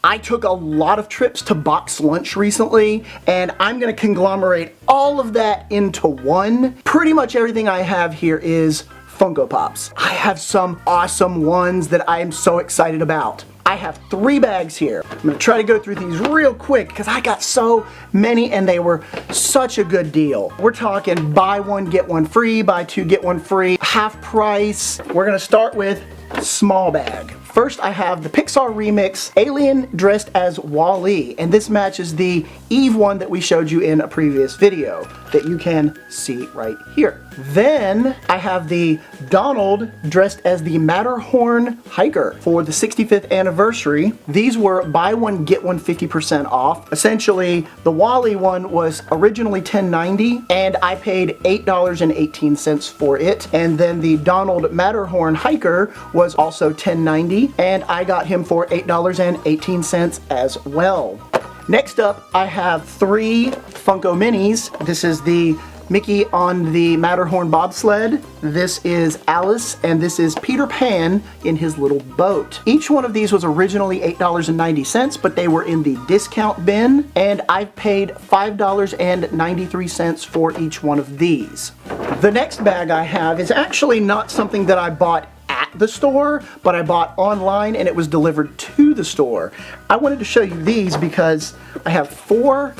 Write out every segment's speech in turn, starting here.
I took a lot of trips to BoxLunch recently, and I'm gonna conglomerate all of that into one. Pretty much everything I have here is Funko Pops. I have some awesome ones that I am so excited about. I have 3 bags here. I'm gonna try to go through these real quick because I got so many and they were such a good deal. We're talking buy one, get one free, buy 2, get one free, half price. We're gonna start with small bag. First, I have the Pixar Remix Alien dressed as Wall-E, and this matches the Eve one that we showed you in a previous video that you can see right here. Then I have the Donald dressed as the Matterhorn hiker for the 65th anniversary. These were buy one, get one 50% off. Essentially, the Wall-E one was originally $10.90 and I paid $8.18 for it. And then the Donald Matterhorn hiker was also $10.90 and I got him for $8.18 as well. Next up, I have 3 Funko Minis. This is the Mickey on the Matterhorn bobsled. This is Alice, and this is Peter Pan in his little boat. Each one of these was originally $8.90, but they were in the discount bin, and I've paid $5.93 for each one of these. The next bag I have is actually not something that I bought at the store, but I bought online and it was delivered to the store. I wanted to show you these because I have 4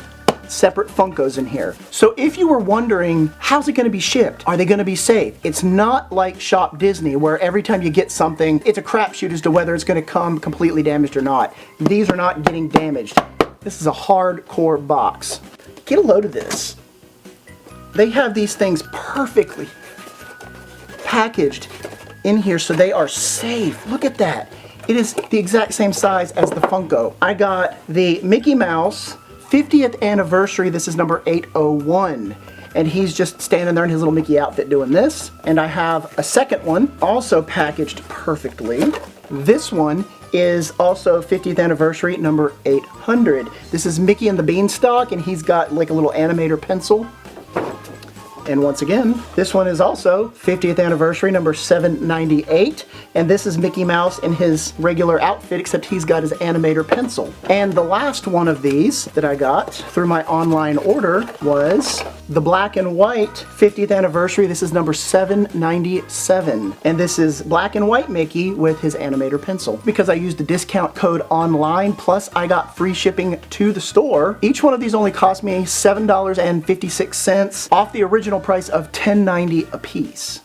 separate Funkos in here. So if you were wondering, how's it going to be shipped? Are they going to be safe? It's not like Shop Disney where every time you get something, it's a crapshoot as to whether it's going to come completely damaged or not. These are not getting damaged. This is a hardcore box. Get a load of this. They have these things perfectly packaged in here so they are safe. Look at that. It is the exact same size as the Funko. I got the Mickey Mouse 50th anniversary. This is number 801. And he's just standing there in his little Mickey outfit doing this. And I have a second one, also packaged perfectly. This one is also 50th anniversary, number 800. This is Mickey and the Beanstalk, and he's got like a little animator pencil. And once again, this one is also 50th anniversary, number 798. And this is Mickey Mouse in his regular outfit, except he's got his animator pencil. And the last one of these that I got through my online order was the black and white 50th anniversary. This is number 797. And this is black and white Mickey with his animator pencil. Because I used the discount code online, plus I got free shipping to the store. Each one of these only cost me $7.56 off the original price of $10.90 a piece.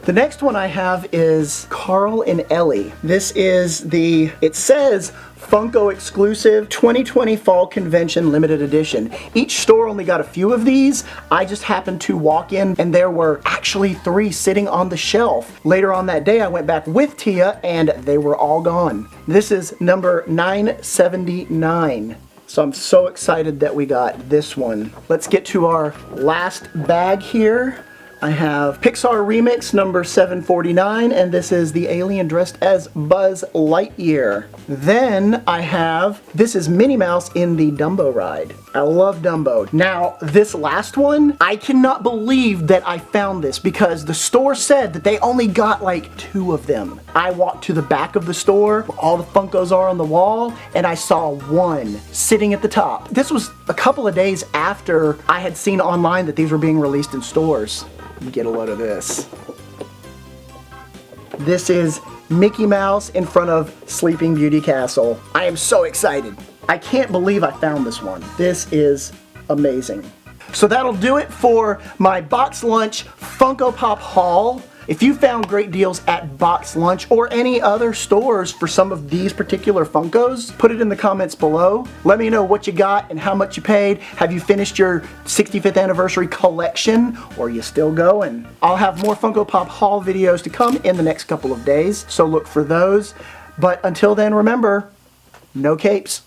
The next one I have is Carl and Ellie. This is the, it says Funko exclusive 2020 Fall Convention Limited Edition. Each store only got a few of these. I just happened to walk in and there were actually 3 sitting on the shelf. Later on that day I went back with Teia and they were all gone. This is number 979. So I'm so excited that we got this one. Let's get to our last bag here. I have Pixar Remix number 749, and this is the alien dressed as Buzz Lightyear. Then I have, this is Minnie Mouse in the Dumbo ride. I love Dumbo. Now, this last one, I cannot believe that I found this because the store said that they only got like 2 of them. I walked to the back of the store where all the Funkos are on the wall, and I saw one sitting at the top. This was a couple of days after I had seen online that these were being released in stores. Get a load of this. This is Mickey Mouse in front of Sleeping Beauty Castle. I am so excited. I can't believe I found this one. This is amazing. So that'll do it for my BoxLunch Funko Pop haul. If you found great deals at BoxLunch or any other stores for some of these particular Funkos, put it in the comments below. Let me know what you got and how much you paid. Have you finished your 65th anniversary collection, or are you still going? I'll have more Funko Pop haul videos to come in the next couple of days, so look for those. But until then, remember, no capes.